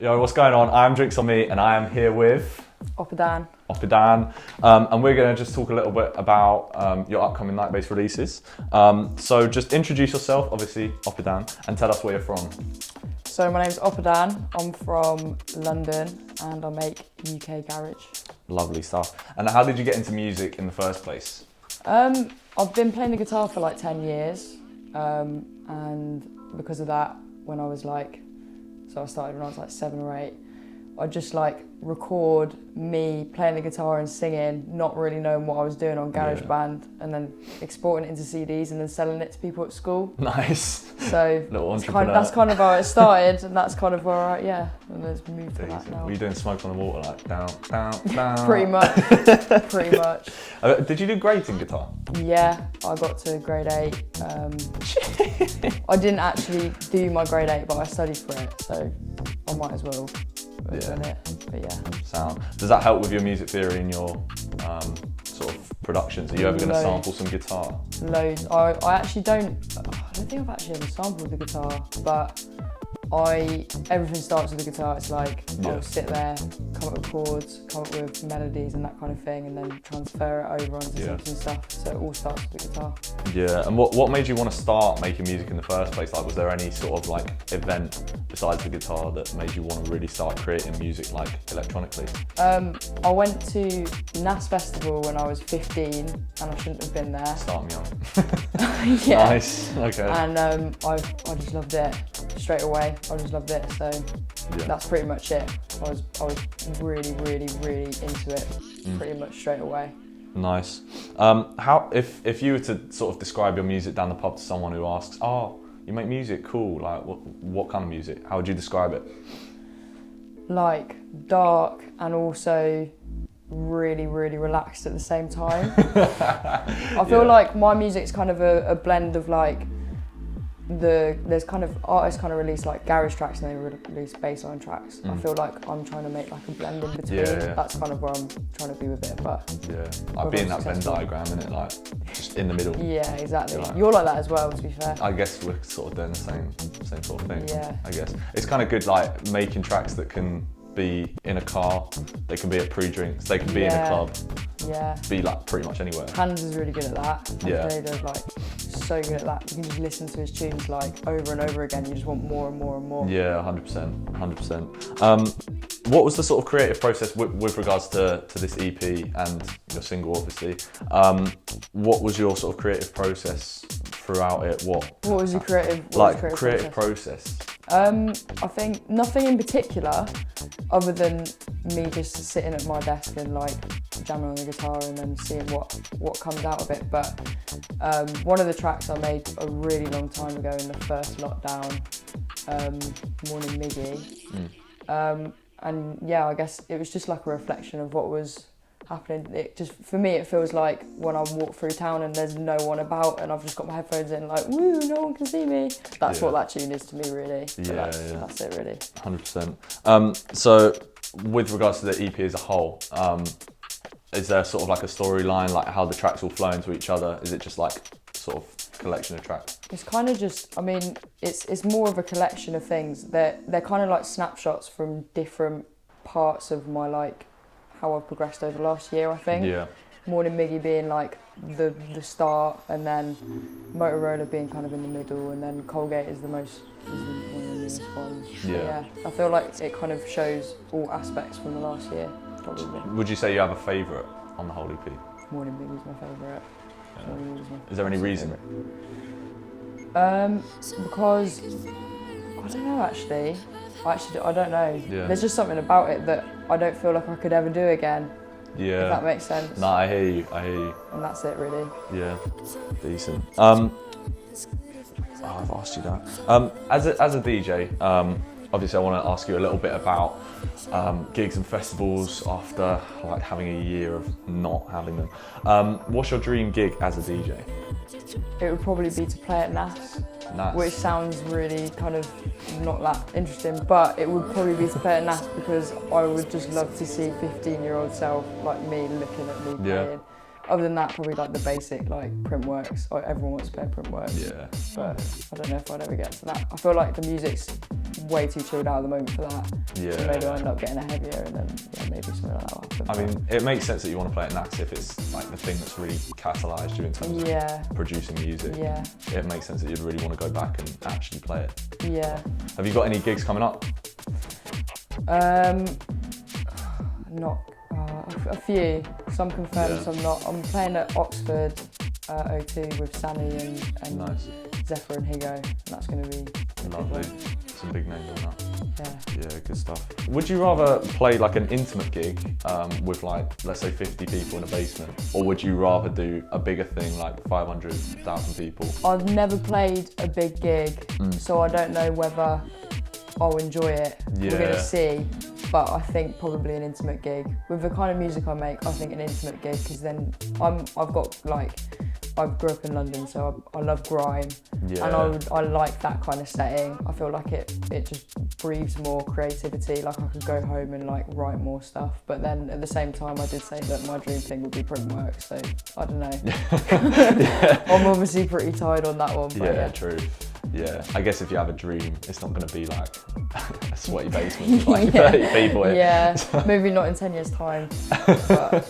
Yo, what's going on? I'm Drinks on Me and I am here with Oppidan. And we're going to just talk a little bit about your upcoming night-based releases. So just introduce yourself, obviously Oppidan, and tell us where you're from. So my name's Oppidan, I'm from London and I make UK garage. Lovely stuff. And how did you get into music in the first place? I've been playing the guitar for like 10 years and because of that, when I was like, so I started when I was like 7 or 8, I'd just like record me playing the guitar and singing, not really knowing what I was doing on GarageBand, and then exporting it into CDs and then selling it to people at school. Nice. So Little entrepreneur. that's kind of how it started, and that's kind of where and there's moved to that now. Were you doing Smoke on the Water, like down, down, down? Pretty much. Did you do great in guitar? Yeah, I got to grade 8. I didn't actually do my grade 8, but I studied for it, so I might as well have done it. But yeah. Sound. Does that help with your music theory and your sort of productions? Are you ever going to sample some guitar? Loads. I actually don't think I've actually ever sampled the guitar, but everything starts with the guitar. It's like I'll sit there, come up with chords, come up with melodies and that kind of thing, and then transfer it over onto synths and stuff. So it all starts with the guitar. Yeah, and what made you want to start making music in the first place? Like, was there any sort of like event besides the guitar that made you want to really start creating music like electronically? I went to NAS Festival when I was 15 and I shouldn't have been there. Start me on. Yeah. Nice, okay. And I just loved it straight away. I just loved it, so that's pretty much it. I was really, really, really into it pretty much straight away. Nice. How if you were to sort of describe your music down the pub to someone who asks, "Oh, you make music? Cool. Like, what kind of music? How would you describe it?" Like dark and also really, really relaxed at the same time. I feel like my music's kind of a blend of like there's kind of artists kind of release like garage tracks and they release bassline tracks. I feel like I'm trying to make like a blend in between. That's kind of where I'm trying to be with it, but like being that Venn diagram, isn't it? Like just in the middle. Yeah, exactly. You're like that as well, to be fair. I guess we're sort of doing the same sort of thing. Yeah. I guess it's kind of good, like making tracks that can be in a car, they can be at pre-drinks, they can be in a club. Yeah. Be like pretty much anywhere. Hans is really good at that. Yeah. They're like so good at that. You can just listen to his tunes like over and over again. You just want more and more and more. Yeah, 100%. What was the sort of creative process with regards to this EP and your single, obviously? What was your sort of creative process throughout it? What was your creative process? I think nothing in particular, other than me just sitting at my desk and like jamming on the guitar and then seeing what comes out of it. But one of the tracks I made a really long time ago in the first lockdown, Morning Miggy, and yeah, I guess it was just like a reflection of what was happening. It just, for me, it feels like when I walk through town and there's no one about and I've just got my headphones in, like, woo, no one can see me. That's what that tune is to me, really. That's it, really. 100%. So with regards to the EP as a whole, is there sort of like a storyline, like how the tracks all flow into each other? Is it just like sort of collection of tracks? It's kind of just, I mean, it's more of a collection of things. They're kind of like snapshots from different parts of my like how I've progressed over the last year, I think. Yeah. Morning Miggy being like the start, and then Motorola being kind of in the middle, and then Colgate is one of the newest ones. Yeah. I feel like it kind of shows all aspects from the last year, probably. Would you say you have a favourite on the whole EP? Morning Miggy's my favourite. Is there any reason? Because I don't know actually. I don't know. Yeah. There's just something about it that I don't feel like I could ever do again. Yeah. If that makes sense. No, I hear you. And that's it, really. Yeah. Decent. I've asked you that. As a DJ, obviously I want to ask you a little bit about gigs and festivals after like having a year of not having them. What's your dream gig as a DJ? It would probably be to play at NAS. Nice. Which sounds really kind of not that interesting, but it would probably be to play at NAS because I would just love to see 15-year-old self like me looking at me playing. Other than that, probably like the basic like Printworks. Everyone wants to play Printworks. Yeah. But I don't know if I'd ever get to that. I feel like the music's way too chilled out at the moment for that. Yeah. So maybe I'll end up getting a heavier, and then maybe something like that will happen. I mean, it makes sense that you want to play it Nats if it's like the thing that's really catalysed you in terms of producing music. Yeah. It makes sense that you'd really want to go back and actually play it. Yeah. Have you got any gigs coming up? Not a few. Some confirmed, some not. I'm playing at Oxford O2 with Sammy and Nice. Zephyr and Higo, and that's going to be Lovely. Some big names on that. Yeah. Yeah, good stuff. Would you rather play like an intimate gig with like, let's say 50 people in a basement, or would you rather do a bigger thing like 500,000 people? I've never played a big gig, so I don't know whether I'll enjoy it. Yeah. We're going to see. But I think probably an intimate gig. With the kind of music I make, I think an intimate gig, because then I grew up in London, so I love grime, and I like that kind of setting. I feel like it just breathes more creativity. Like I could go home and like write more stuff, but then at the same time I did say that my dream thing would be Printworks, so I don't know. I'm obviously pretty tired on that one. But yeah, true. Yeah, I guess if you have a dream, it's not going to be like a sweaty basement with like 30 people in. Yeah, maybe not in 10 years' time. But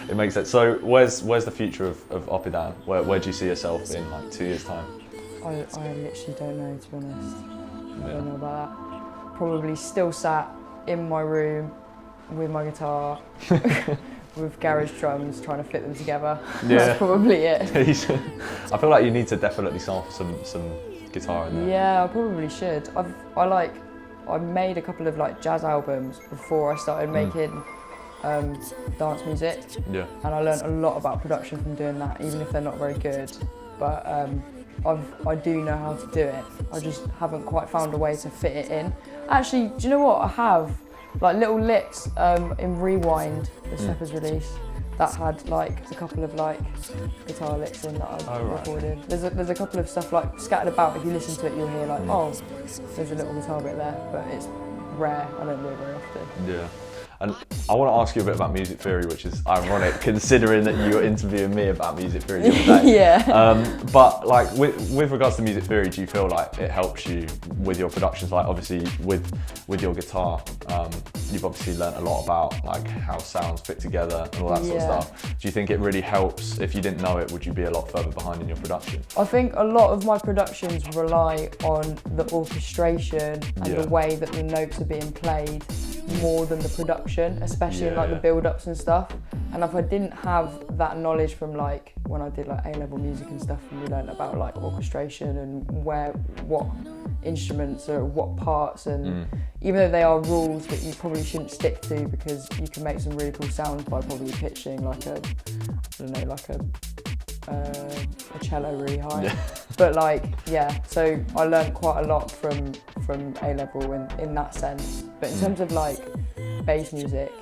it makes sense. So where's the future of Oppidan? Where do you see yourself in like 2 years' time? I literally don't know, to be honest. I don't know about that. Probably still sat in my room with my guitar, with garage drums, trying to fit them together. Yeah. That's probably it. I feel like you need to definitely sample some guitar in there. Yeah, I probably should. I made a couple of like jazz albums before I started making dance music. Yeah. And I learned a lot about production from doing that, even if they're not very good. But I do know how to do it. I just haven't quite found a way to fit it in. Actually, do you know what? I have like little licks in Rewind, the Steppers release, that had like a couple of like guitar licks in that I've recorded. There's a couple of stuff like scattered about. If you listen to it, you'll hear like, oh, there's a little guitar bit there, but it's rare. I don't do it very often. Yeah. And I want to ask you a bit about music theory, which is ironic considering that you were interviewing me about music theory the other day. Yeah. But like with regards to music theory, do you feel like it helps you with your productions? Like obviously with your guitar, you've obviously learnt a lot about like how sounds fit together and all that sort of stuff. Do you think it really helps? If you didn't know it, would you be a lot further behind in your production? I think a lot of my productions rely on the orchestration and the way that the notes are being played more than the production, especially in like the build-ups and stuff. And if I didn't have that knowledge from like when I did like A-level music and stuff, and we learned about like orchestration and what instruments or what parts, and even though they are rules that you probably shouldn't stick to, because you can make some really cool sounds by probably pitching like a cello really high. But like so I learned quite a lot from A-level in that sense. But in terms of like bass music,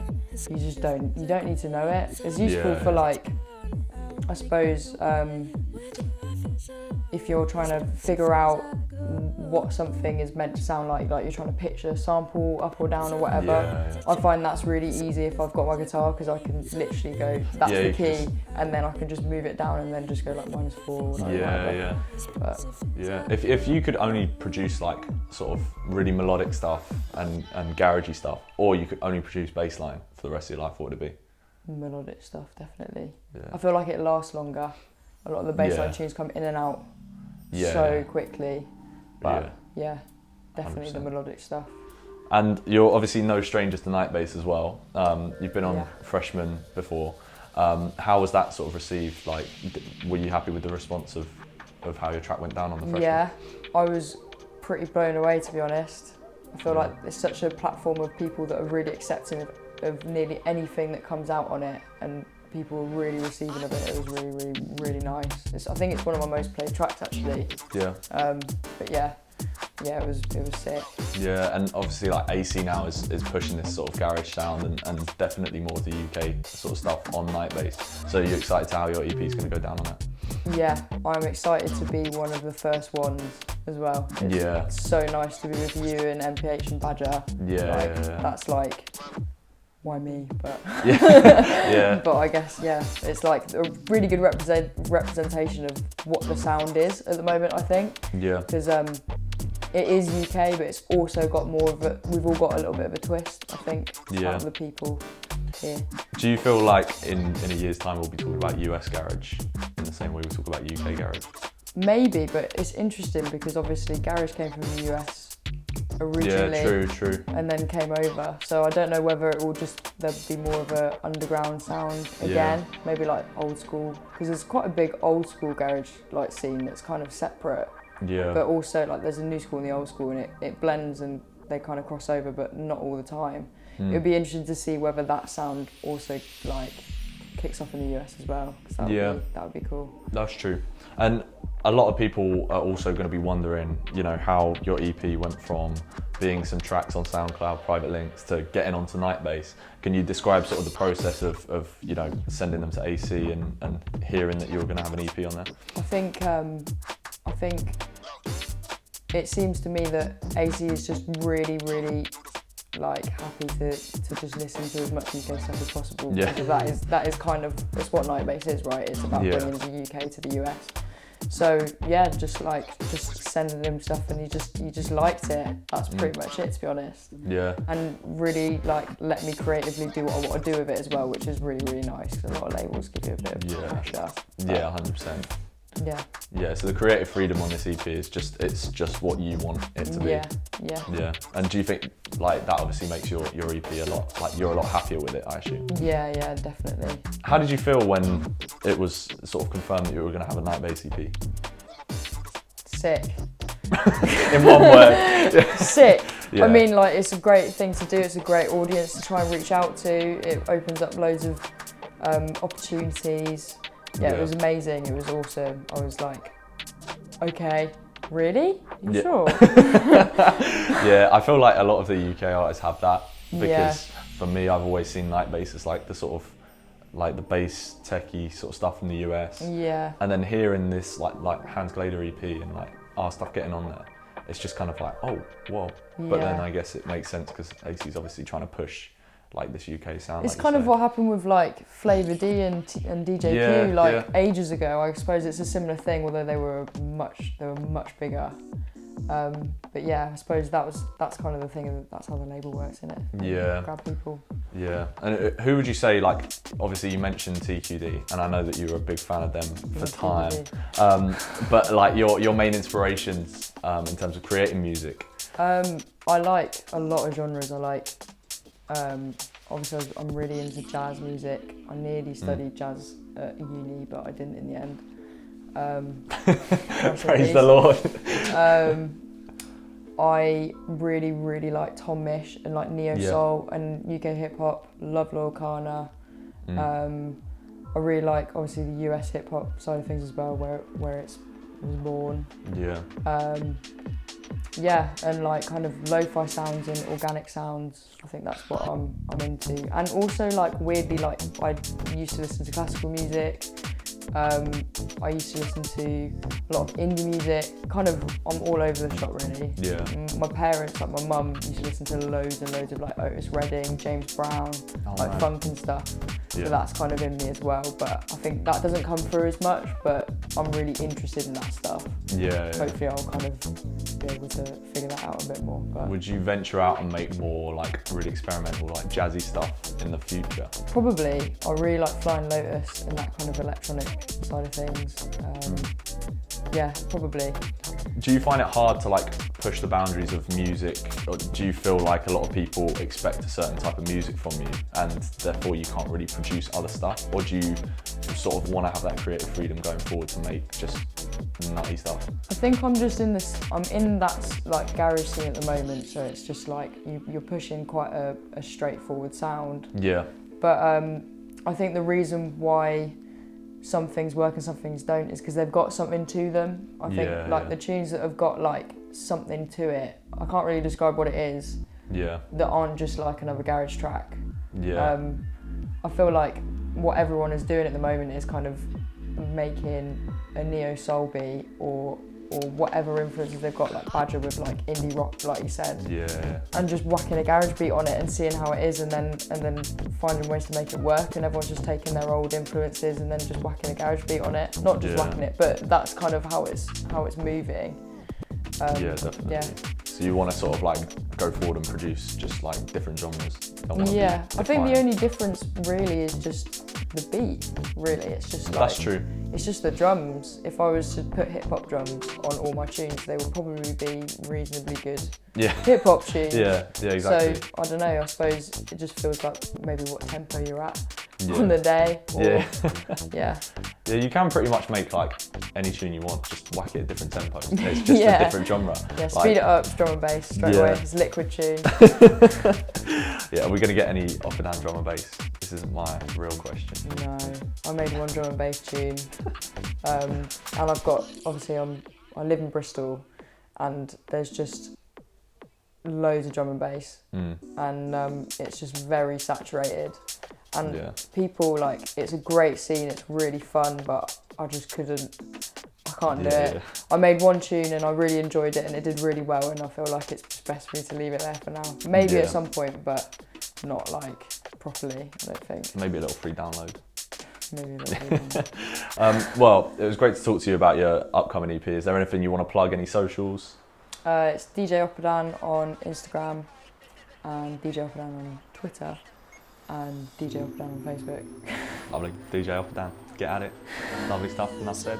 you don't need to know it. It's useful for like, I suppose, if you're trying to figure out what something is meant to sound like you're trying to pitch a sample up or down or whatever. I find that's really easy if I've got my guitar, because I can literally go, that's the key, and then I can just move it down and then just go like -4 or like whatever. But, If you could only produce like sort of really melodic stuff and garagey stuff, or you could only produce bass line for the rest of your life, what would it be? Melodic stuff, definitely. I feel like it lasts longer. A lot of the bass line tunes come in and out so quickly. But definitely 100%. The melodic stuff. And you're obviously no strangers to night bass as well. You've been on Freshman before. How was that sort of received? Like, were you happy with the response of how your track went down on the Freshman? Yeah, I was pretty blown away, to be honest. I feel like it's such a platform of people that are really accepting of nearly anything that comes out on it, and people were really receiving of it. It was really, really, really nice. I think it's one of my most played tracks, actually. Yeah. But it was sick. Yeah, and obviously like AC now is pushing this sort of garage sound and definitely more of the UK sort of stuff on night bass. So you're excited to how your EP is going to go down on that? Yeah, I'm excited to be one of the first ones as well. It's so nice to be with you and MPH and Badger. That's like why me? But Yeah. but I guess it's like a really good representation of what the sound is at the moment. I think. Yeah. Because it is UK, but it's also got more of a. We've all got a little bit of a twist. I think. Yeah. Out of the people here. Do you feel like in a year's time we'll be talking about US garage in the same way we talk about UK garage? Maybe, but it's interesting because obviously garage came from the US originally. Yeah, true. And then came over. So I don't know whether it will there'll be more of a underground sound again. Yeah. Maybe like old school, because there's quite a big old school garage like scene that's kind of separate. Yeah. But also like there's a new school and the old school, and it blends and they kind of cross over, but not all the time. It would be interesting to see whether that sound also like kicks off in the US as well. That would be cool. That's true. And a lot of people are also going to be wondering, you know, how your EP went from being some tracks on SoundCloud, private links, to getting onto Nightbase. Can you describe sort of the process of you know, sending them to AC and hearing that you were going to have an EP on there? I think it seems to me that AC is just really, really like happy to just listen to as much UK stuff as possible. Yeah. Because that is kind of, it's what Nightbase is, right? It's about bringing the UK to the US. So yeah, just sending him stuff, and you just liked it. That's pretty much it, to be honest. Yeah. And really like let me creatively do what I want to do with it as well, which is really, really nice, because a lot of labels give you a bit of pressure. Yeah, 100%. Yeah. Yeah, so the creative freedom on this EP is it's just what you want it to be. Yeah. And do you think like that obviously makes your EP you're a lot happier with it, I assume? Yeah, definitely. How did you feel when it was sort of confirmed that you were going to have a Nightbase EP? Sick. In one word. Sick. Yeah. I mean, like, it's a great thing to do. It's a great audience to try and reach out to. It opens up loads of opportunities. Yeah, it was amazing. It was awesome. I was like, okay, really? You sure? Yeah, I feel like a lot of the UK artists have that, because for me, I've always seen Nightbase as like the sort of like the bass techie sort of stuff from the US. Yeah. And then hearing this like Hans Glader EP and like our stuff getting on there, it's just kind of like, oh, whoa. But then I guess it makes sense because AC's obviously trying to push like this UK sound. It's kind of what happened with like Flavor D and DJ Q ages ago. I suppose it's a similar thing, although they were much bigger. But yeah, I suppose that's kind of the thing, and that's how the label works, isn't it? Yeah. Grab people. Yeah. And who would you say, like, obviously you mentioned TQD, and I know that you were a big fan of them for time. But like your main inspirations in terms of creating music? I like a lot of genres. I like, obviously I'm really into jazz music. I nearly studied jazz at uni, but I didn't in the end. Praise the Lord. I really, really like Tom Misch and like neo soul and UK hip hop. Love Lil Kana. I really like obviously the US hip hop side of things as well, where it was born. And like kind of lo-fi sounds and organic sounds. I think that's what I'm into. And also like weirdly, like I used to listen to classical music. I used to listen to a lot of indie music. Kind of, I'm all over the shop really. Yeah. My parents, like my mum, used to listen to loads and loads of like Otis Redding, James Brown, funk and stuff. So that's kind of in me as well. But I think that doesn't come through as much. But I'm really interested in that stuff. Hopefully, I'll kind of be able to figure that out a bit more. But would you venture out and make more like really experimental, like jazzy stuff in the future? Probably. I really like Flying Lotus and that kind of electronic side of things. Yeah, probably. Do you find it hard to like push the boundaries of music, or do you feel like a lot of people expect a certain type of music from you and therefore you can't really produce other stuff, or do you sort of want to have that creative freedom going forward to make just nutty stuff? I think I'm in that like garage scene at the moment, so it's just like you're pushing quite a straightforward sound. Yeah. But I think the reason why some things work and some things don't is because they've got something to them. I think the tunes that have got like something to it, I can't really describe what it is. Yeah. That aren't just like another garage track. Yeah. I feel like what everyone is doing at the moment is kind of making a neo soul beat or or whatever influences they've got, like Badger with like indie rock, like you said. Yeah. And just whacking a garage beat on it and seeing how it is, and then finding ways to make it work. And everyone's just taking their old influences and then just whacking a garage beat on it. Not just whacking it, but that's kind of how it's moving. Yeah, definitely. Yeah. So you want to sort of like go forward and produce just like different genres? Yeah, I think the only difference really is just the beat. Really, it's just like, that's true. It's just the drums. If I was to put hip hop drums on all my tunes, they would probably be reasonably good. Yeah. Hip hop tunes. Yeah, exactly. So I don't know. I suppose it just feels like maybe what tempo you're at on the day. Or, yeah. Yeah, you can pretty much make like any tune you want, just whack it at different tempos. It's just a different genre. Yeah, speed it up, drum and bass straight away. It's liquid tune. Yeah, are we going to get any Oppidan drum and bass? This isn't my real question. No, I made one drum and bass tune, and I've got, obviously I live in Bristol, and there's just loads of drum and bass, and it's just very saturated. And people, like, it's a great scene, it's really fun, but I just I can't do it. I made one tune and I really enjoyed it and it did really well, and I feel like it's just best for me to leave it there for now. Maybe at some point, but not like properly, I don't think. Maybe a little free download. Maybe a little free download. Well, it was great to talk to you about your upcoming EP. Is there anything you want to plug, any socials? It's DJ Oppidan on Instagram and DJ Oppidan on Twitter. And DJ Oppidan on Facebook. Lovely. DJ Oppidan. Get at it. Lovely stuff. Enough said.